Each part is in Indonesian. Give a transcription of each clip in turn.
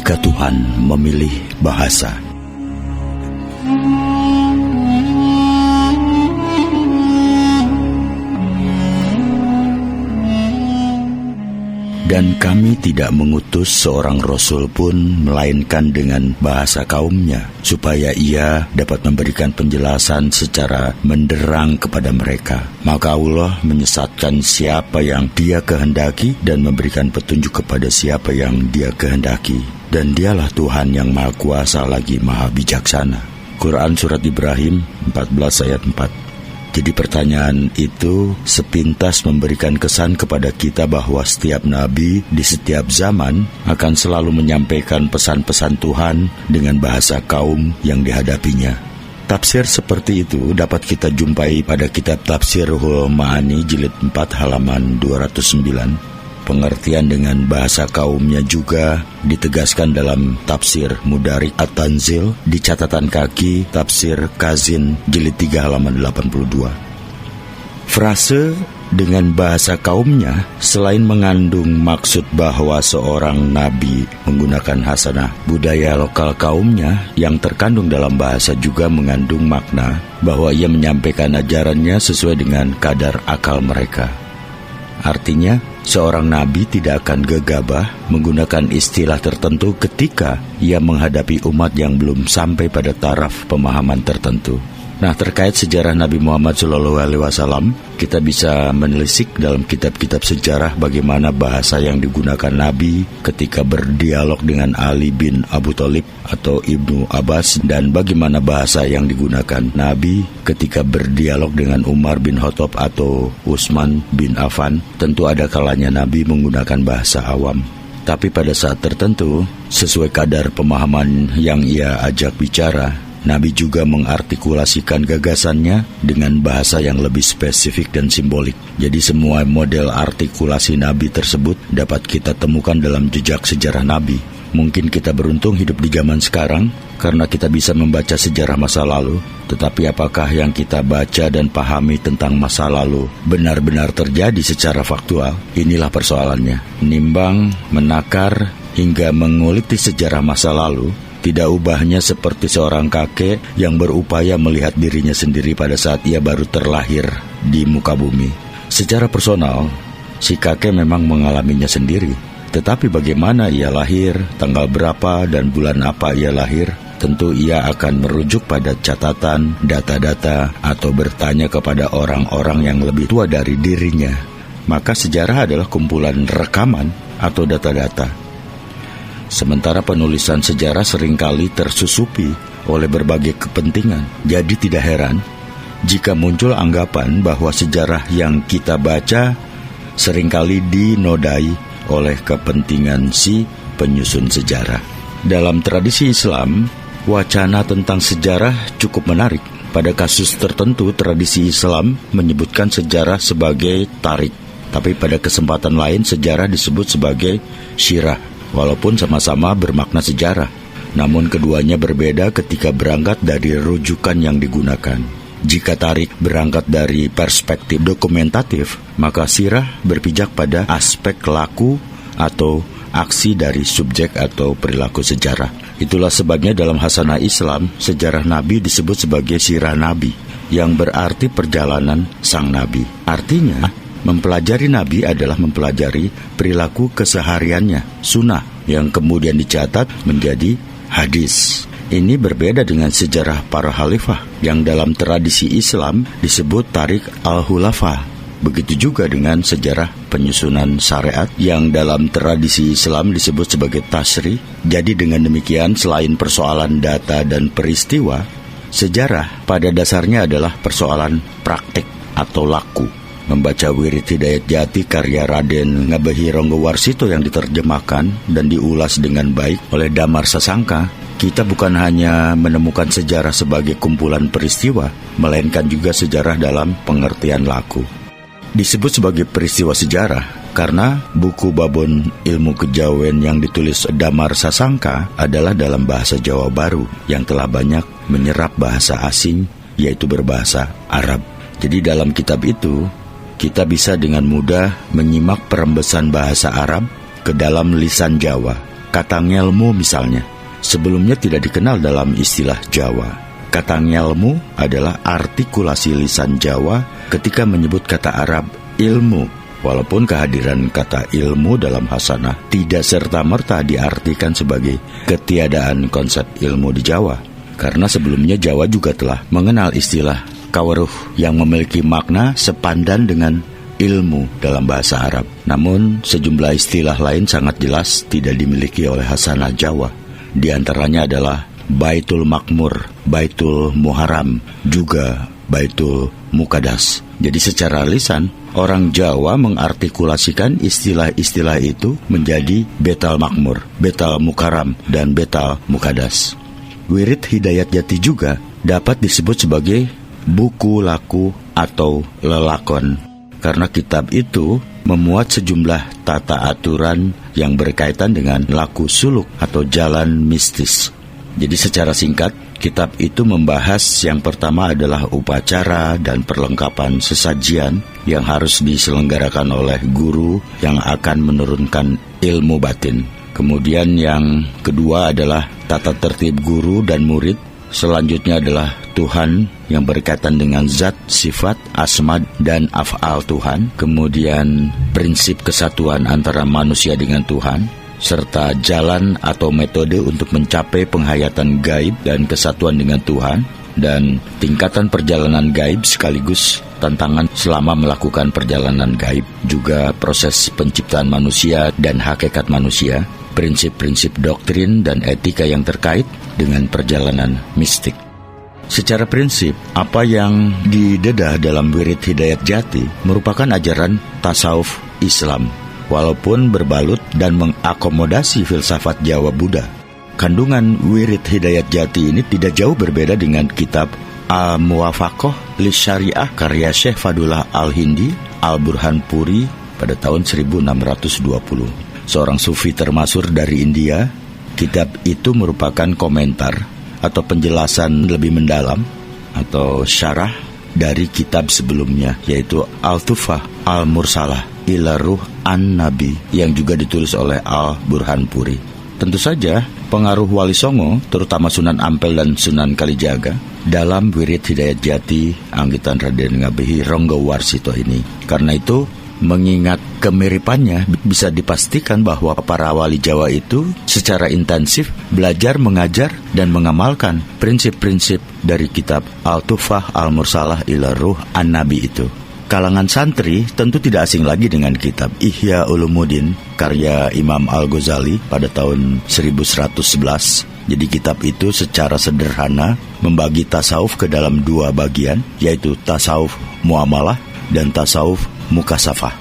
jika Tuhan memilih bahasa. Dan kami tidak mengutus seorang rasul pun melainkan dengan bahasa kaumnya, supaya ia dapat memberikan penjelasan secara menderang kepada mereka. Maka Allah menyesatkan siapa yang Dia kehendaki dan memberikan petunjuk kepada siapa yang Dia kehendaki. Dan Dialah Tuhan yang Maha Kuasa lagi Maha Bijaksana. Quran Surat Ibrahim 14 ayat 4. Jadi pertanyaan itu sepintas memberikan kesan kepada kita bahwa setiap nabi di setiap zaman akan selalu menyampaikan pesan-pesan Tuhan dengan bahasa kaum yang dihadapinya. Tafsir seperti itu dapat kita jumpai pada kitab Tafsir Ruhul Ma'ani jilid 4 halaman 209. Pengertian dengan bahasa kaumnya juga ditegaskan dalam Tafsir Mudarik At-Tanzil di catatan kaki Tafsir Kazin jilid 3 halaman 82. Frase dengan bahasa kaumnya selain mengandung maksud bahwa seorang nabi menggunakan hasanah budaya lokal kaumnya, yang terkandung dalam bahasa juga mengandung makna bahwa ia menyampaikan ajarannya sesuai dengan kadar akal mereka. Artinya, seorang nabi tidak akan gegabah menggunakan istilah tertentu ketika ia menghadapi umat yang belum sampai pada taraf pemahaman tertentu. Nah, terkait sejarah Nabi Muhammad SAW, kita bisa menelisik dalam kitab-kitab sejarah bagaimana bahasa yang digunakan Nabi ketika berdialog dengan Ali bin Abu Thalib atau Ibnu Abbas, dan bagaimana bahasa yang digunakan Nabi ketika berdialog dengan Umar bin Khattab atau Utsman bin Affan. Tentu ada kalanya Nabi menggunakan bahasa awam. Tapi pada saat tertentu, sesuai kadar pemahaman yang ia ajak bicara, Nabi juga mengartikulasikan gagasannya dengan bahasa yang lebih spesifik dan simbolik. Jadi semua model artikulasi Nabi tersebut dapat kita temukan dalam jejak sejarah Nabi. Mungkin kita beruntung hidup di zaman sekarang karena kita bisa membaca sejarah masa lalu. Tetapi apakah yang kita baca dan pahami tentang masa lalu benar-benar terjadi secara faktual? Inilah persoalannya. Menimbang, menakar, hingga menguliti sejarah masa lalu tidak ubahnya seperti seorang kakek yang berupaya melihat dirinya sendiri pada saat ia baru terlahir di muka bumi. Secara personal, si kakek memang mengalaminya sendiri. Tetapi bagaimana ia lahir, tanggal berapa, dan bulan apa ia lahir, tentu ia akan merujuk pada catatan, data-data, atau bertanya kepada orang-orang yang lebih tua dari dirinya. Maka sejarah adalah kumpulan rekaman atau data-data. Sementara penulisan sejarah seringkali tersusupi oleh berbagai kepentingan. Jadi tidak heran jika muncul anggapan bahwa sejarah yang kita baca seringkali dinodai oleh kepentingan si penyusun sejarah. Dalam tradisi Islam, wacana tentang sejarah cukup menarik. Pada kasus tertentu, tradisi Islam menyebutkan sejarah sebagai tarik. Tapi pada kesempatan lain, sejarah disebut sebagai syirah. Walaupun sama-sama bermakna sejarah, namun keduanya berbeda ketika berangkat dari rujukan yang digunakan. Jika tarik berangkat dari perspektif dokumentatif, maka sirah berpijak pada aspek laku atau aksi dari subjek atau perilaku sejarah. Itulah sebabnya dalam hasanah Islam, sejarah Nabi disebut sebagai sirah Nabi, yang berarti perjalanan sang Nabi. Artinya, mempelajari Nabi adalah mempelajari perilaku kesehariannya, sunnah, yang kemudian dicatat menjadi hadis. Ini berbeda dengan sejarah para khalifah, yang dalam tradisi Islam disebut tarik al-khulafa. Begitu juga dengan sejarah penyusunan syariat, yang dalam tradisi Islam disebut sebagai tasri. Jadi dengan demikian, selain persoalan data dan peristiwa, sejarah pada dasarnya adalah persoalan praktik atau laku. Membaca Wirid Hidayat Jati karya Raden Ngabehi Ronggowarsito yang diterjemahkan dan diulas dengan baik oleh Damar Sasangka, kita bukan hanya menemukan sejarah sebagai kumpulan peristiwa, melainkan juga sejarah dalam pengertian laku. Disebut sebagai peristiwa sejarah karena buku Babon Ilmu Kejawen yang ditulis Damar Sasangka adalah dalam bahasa Jawa Baru yang telah banyak menyerap bahasa asing, yaitu berbahasa Arab. Jadi dalam kitab itu, kita bisa dengan mudah menyimak perembesan bahasa Arab ke dalam lisan Jawa. Kata ngelmu misalnya, sebelumnya tidak dikenal dalam istilah Jawa. Kata ngelmu adalah artikulasi lisan Jawa ketika menyebut kata Arab ilmu. Walaupun kehadiran kata ilmu dalam hasanah tidak serta-merta diartikan sebagai ketiadaan konsep ilmu di Jawa. Karena sebelumnya Jawa juga telah mengenal istilah kaweruh yang memiliki makna sepandan dengan ilmu dalam bahasa Arab. Namun sejumlah istilah lain sangat jelas tidak dimiliki oleh hasanah Jawa. Di antaranya adalah Baitul Makmur, Baitul Muharram, juga Baitul Muqaddas. Jadi secara lisan, orang Jawa mengartikulasikan istilah-istilah itu menjadi Betal Makmur, Betal Mukarram, dan Betal Muqaddas. Wirid Hidayat Jati juga dapat disebut sebagai buku laku atau lelakon, karena kitab itu memuat sejumlah tata aturan yang berkaitan dengan laku suluk atau jalan mistis. Jadi secara singkat, kitab itu membahas yang pertama adalah upacara dan perlengkapan sesajian yang harus diselenggarakan oleh guru yang akan menurunkan ilmu batin. Kemudian yang kedua adalah tata tertib guru dan murid. Selanjutnya adalah Tuhan yang berkaitan dengan zat, sifat, asma, dan af'al Tuhan. Kemudian prinsip kesatuan antara manusia dengan Tuhan, serta jalan atau metode untuk mencapai penghayatan gaib dan kesatuan dengan Tuhan, dan tingkatan perjalanan gaib sekaligus tantangan selama melakukan perjalanan gaib, juga proses penciptaan manusia dan hakikat manusia, prinsip-prinsip doktrin dan etika yang terkait dengan perjalanan mistik. Secara prinsip, apa yang didedah dalam Wirid Hidayat Jati merupakan ajaran tasawuf Islam, walaupun berbalut dan mengakomodasi filsafat Jawa Buddha. Kandungan Wirid Hidayat Jati ini tidak jauh berbeda dengan kitab Al-Muwafaqah li Syariah karya Syekh Fadullah Al-Hindi Al-Burhan Puri pada tahun 1620. Seorang sufi termasyhur dari India. Kitab itu merupakan komentar atau penjelasan lebih mendalam atau syarah dari kitab sebelumnya, yaitu Al-Tufah Al-Mursalah ila Ruh An-Nabi yang juga ditulis oleh Al-Burhan Puri. Tentu saja pengaruh Wali Songo, terutama Sunan Ampel dan Sunan Kalijaga, dalam Wirid Hidayat Jati Anggitan Raden Ngabehi Ronggo Warsito ini. Karena itu, mengingat kemiripannya, bisa dipastikan bahwa para wali Jawa itu secara intensif belajar, mengajar, dan mengamalkan prinsip-prinsip dari kitab Al-Tufah Al-Mursalah ila Ruh An-Nabi itu. Kalangan santri tentu tidak asing lagi dengan kitab Ihya Ulumuddin karya Imam Al-Ghazali pada tahun 1111. Jadi kitab itu secara sederhana membagi tasawuf ke dalam dua bagian, yaitu tasawuf muamalah dan tasawuf mukasafah.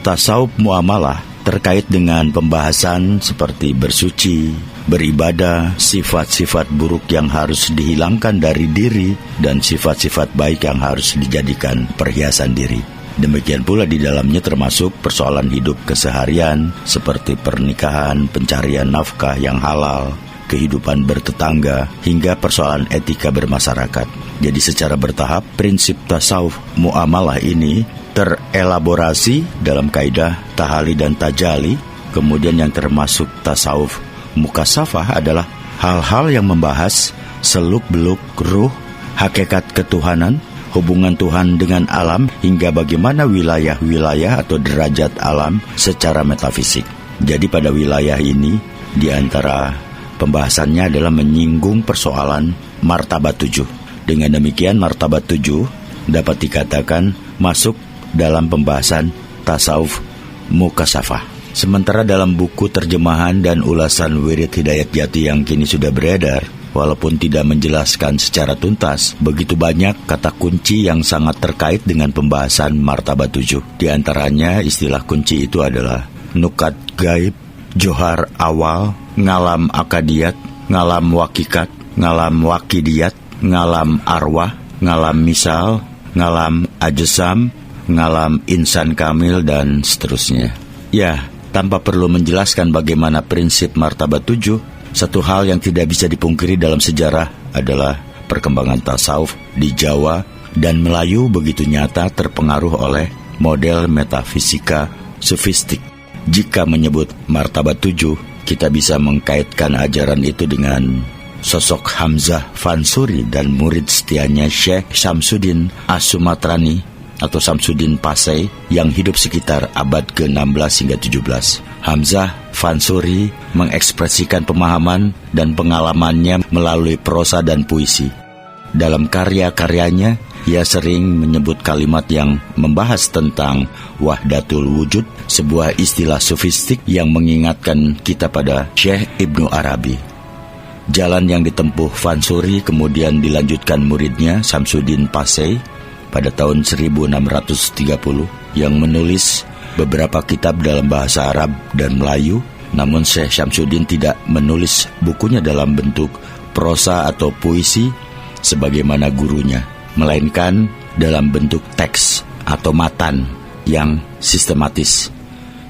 Tasawuf muamalah terkait dengan pembahasan seperti bersuci, beribadah, sifat-sifat buruk yang harus dihilangkan dari diri, dan sifat-sifat baik yang harus dijadikan perhiasan diri. Demikian pula di dalamnya termasuk persoalan hidup keseharian seperti pernikahan, pencarian nafkah yang halal, kehidupan bertetangga, hingga persoalan etika bermasyarakat. Jadi secara bertahap, prinsip tasawuf muamalah ini terelaborasi dalam kaidah tahali dan tajali. Kemudian yang termasuk tasawuf mukasafah adalah hal-hal yang membahas seluk-beluk ruh, hakikat ketuhanan, hubungan Tuhan dengan alam, hingga bagaimana wilayah-wilayah atau derajat alam secara metafisik. Jadi pada wilayah ini, di antara pembahasannya adalah menyinggung persoalan martabat 7. Dengan demikian, martabat 7 dapat dikatakan masuk dalam pembahasan tasawuf mukasafah. Sementara dalam buku terjemahan dan ulasan Wirid Hidayat Jati yang kini sudah beredar, walaupun tidak menjelaskan secara tuntas, begitu banyak kata kunci yang sangat terkait dengan pembahasan martabat 7. Di antaranya istilah kunci itu adalah nukat gaib, johar awal, ngalam akadiyat, ngalam wakikat, ngalam wakidiyat, ngalam arwah, ngalam misal, ngalam ajesam, ngalam insan kamil, dan seterusnya. Ya, tanpa perlu menjelaskan bagaimana prinsip martabat 7, satu hal yang tidak bisa dipungkiri dalam sejarah adalah perkembangan tasawuf di Jawa dan Melayu begitu nyata terpengaruh oleh model metafisika sufistik. Jika menyebut martabat 7, Kita bisa mengkaitkan ajaran itu dengan sosok Hamzah Fansuri dan murid setianya Syekh Syamsuddin As-Sumatrani atau Syamsuddin Pasai yang hidup sekitar abad ke-16 hingga 17. Hamzah Fansuri mengekspresikan pemahaman dan pengalamannya melalui prosa dan puisi. Dalam karya-karyanya, ia sering menyebut kalimat yang membahas tentang wahdatul wujud, sebuah istilah sufistik yang mengingatkan kita pada Syekh Ibnu Arabi. Jalan yang ditempuh Fansuri kemudian dilanjutkan muridnya Syamsuddin Pasai pada tahun 1630 yang menulis beberapa kitab dalam bahasa Arab dan Melayu. Namun Syekh Syamsuddin tidak menulis bukunya dalam bentuk prosa atau puisi sebagaimana gurunya, melainkan dalam bentuk teks atau matan yang sistematis.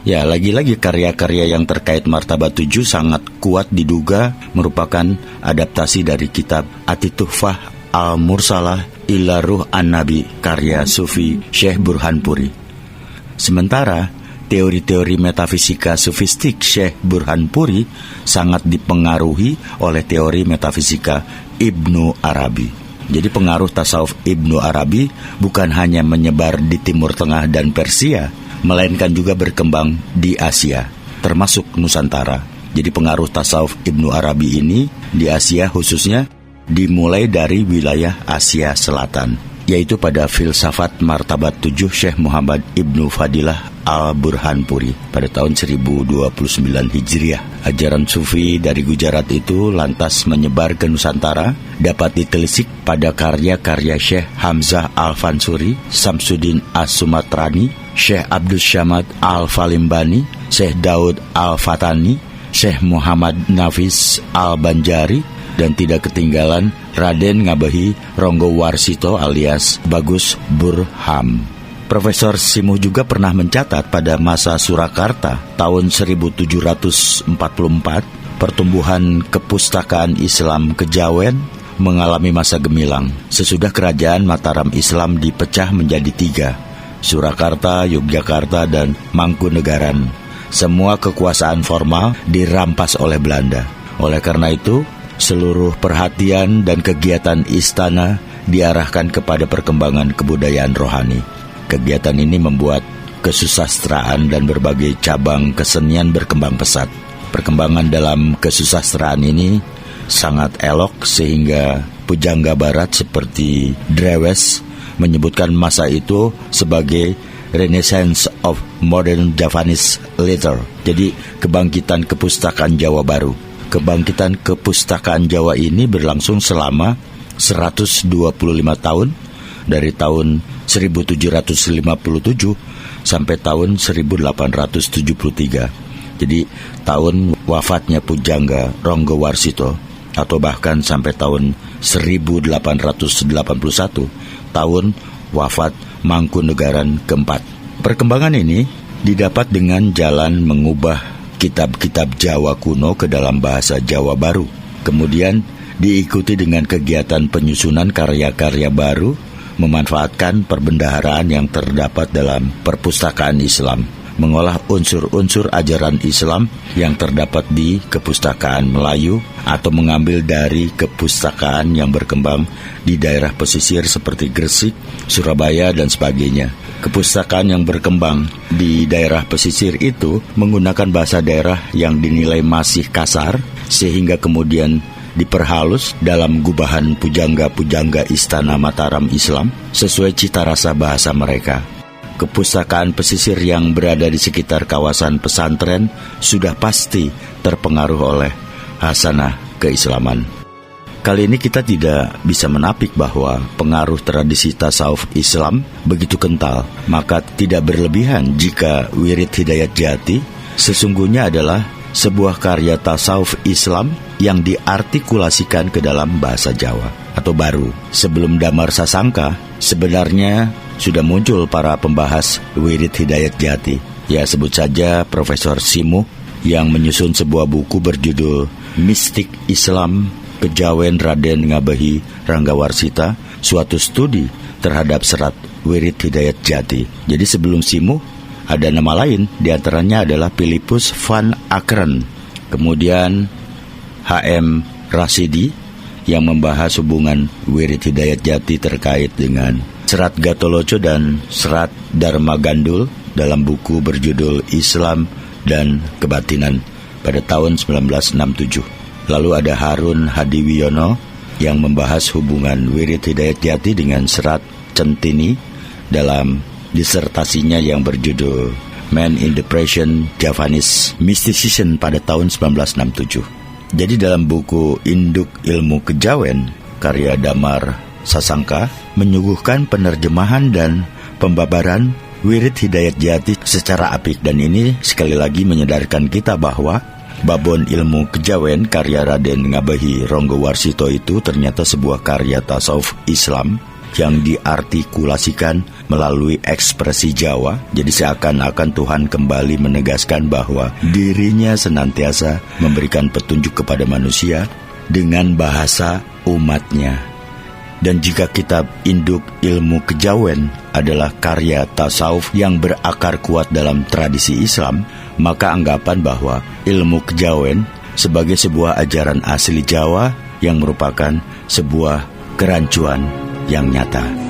Ya, lagi-lagi karya-karya yang terkait martabat 7 sangat kuat diduga merupakan adaptasi dari kitab At-Tuhfah Al-Mursalah ila Ruh An-Nabi karya Sufi Syekh Burhanpuri. Sementara teori-teori metafisika sufistik Syekh Burhanpuri sangat dipengaruhi oleh teori metafisika Ibnu Arabi. Jadi pengaruh tasawuf Ibnu Arabi bukan hanya menyebar di Timur Tengah dan Persia, melainkan juga berkembang di Asia, termasuk Nusantara. Jadi pengaruh tasawuf Ibnu Arabi ini di Asia khususnya dimulai dari wilayah Asia Selatan, yaitu pada filsafat martabat 7 Syekh Muhammad Ibnu Fadilah Al-Burhanpuri pada tahun 1029 Hijriah. Ajaran Sufi dari Gujarat itu lantas menyebar ke Nusantara, dapat ditelisik pada karya-karya Syekh Hamzah Al-Fansuri, Syamsuddin As-Sumatrani, Syekh Abdul Syamad Al-Falimbani, Syekh Daud Al-Fatani, Syekh Muhammad Nafis Al-Banjari, dan tidak ketinggalan Raden Ngabehi Ronggowarsito alias Bagus Burham. Profesor Simuh juga pernah mencatat pada masa Surakarta tahun 1744, pertumbuhan kepustakaan Islam Kejawen mengalami masa gemilang. Sesudah kerajaan Mataram Islam dipecah menjadi 3, Surakarta, Yogyakarta, dan Mangkunegaran. Semua kekuasaan formal dirampas oleh Belanda. Oleh karena itu, seluruh perhatian dan kegiatan istana diarahkan kepada perkembangan kebudayaan rohani. Kegiatan ini membuat kesusastraan dan berbagai cabang kesenian berkembang pesat. Perkembangan dalam kesusastraan ini sangat elok sehingga pujangga barat seperti Drewes menyebutkan masa itu sebagai Renaissance of Modern Javanese Literature. Jadi kebangkitan kepustakaan Jawa baru. Kebangkitan kepustakaan Jawa ini berlangsung selama 125 tahun, dari tahun 1757 sampai tahun 1873. Jadi tahun wafatnya Pujangga Ronggowarsito, atau bahkan sampai tahun 1881, tahun wafat Mangkunegaran keempat. Perkembangan ini didapat dengan jalan mengubah kitab-kitab Jawa kuno ke dalam bahasa Jawa baru. Kemudian diikuti dengan kegiatan penyusunan karya-karya baru, memanfaatkan perbendaharaan yang terdapat dalam perpustakaan Islam, mengolah unsur-unsur ajaran Islam yang terdapat di kepustakaan Melayu atau mengambil dari kepustakaan yang berkembang di daerah pesisir seperti Gresik, Surabaya, dan sebagainya. Kepustakaan yang berkembang di daerah pesisir itu menggunakan bahasa daerah yang dinilai masih kasar, sehingga kemudian diperhalus dalam gubahan pujangga-pujangga istana Mataram Islam sesuai cita rasa bahasa mereka. Kepustakaan pesisir yang berada di sekitar kawasan pesantren sudah pasti terpengaruh oleh hasanah keislaman. Kali ini kita tidak bisa menapik bahwa pengaruh tradisi tasawuf Islam begitu kental, maka tidak berlebihan jika Wirid Hidayat Jati sesungguhnya adalah sebuah karya tasawuf Islam yang diartikulasikan ke dalam bahasa Jawa atau baru. Sebelum Damar Sasangka, sebenarnya sudah muncul para pembahas Wirid Hidayat Jati. Ya, sebut saja Profesor Simuh yang menyusun sebuah buku berjudul Mistik Islam Kejawen Raden Ngabehi Ranggawarsita, suatu studi terhadap serat Wirid Hidayat Jati. Jadi sebelum Simuh ada nama lain, diantaranya adalah Philippus van Akkeren Kemudian H.M. Rasidi yang membahas hubungan Wirid Hidayat Jati terkait dengan Serat Gatoloco dan Serat Dharma Gandul dalam buku berjudul Islam dan Kebatinan pada tahun 1967. Lalu ada Harun Hadiwiono yang membahas hubungan Wirid Hidayat Jati dengan Serat Centini dalam disertasinya yang berjudul Man in Depression Javanese Mysticism pada tahun 1967. Jadi dalam buku Induk Ilmu Kejawen karya Damar Sasangka menyuguhkan penerjemahan dan pembabaran Wirid Hidayat Jati secara apik, dan ini sekali lagi menyadarkan kita bahwa Babon Ilmu Kejawen karya Raden Ngabehi Ronggowarsito itu ternyata sebuah karya tasawuf Islam yang diartikulasikan melalui ekspresi Jawa. Jadi seakan-akan Tuhan kembali menegaskan bahwa dirinya senantiasa memberikan petunjuk kepada manusia dengan bahasa umatnya. Dan jika kitab Induk Ilmu Kejawen adalah karya tasawuf yang berakar kuat dalam tradisi Islam, maka anggapan bahwa ilmu kejawen sebagai sebuah ajaran asli Jawa yang merupakan sebuah kerancuan yang nyata.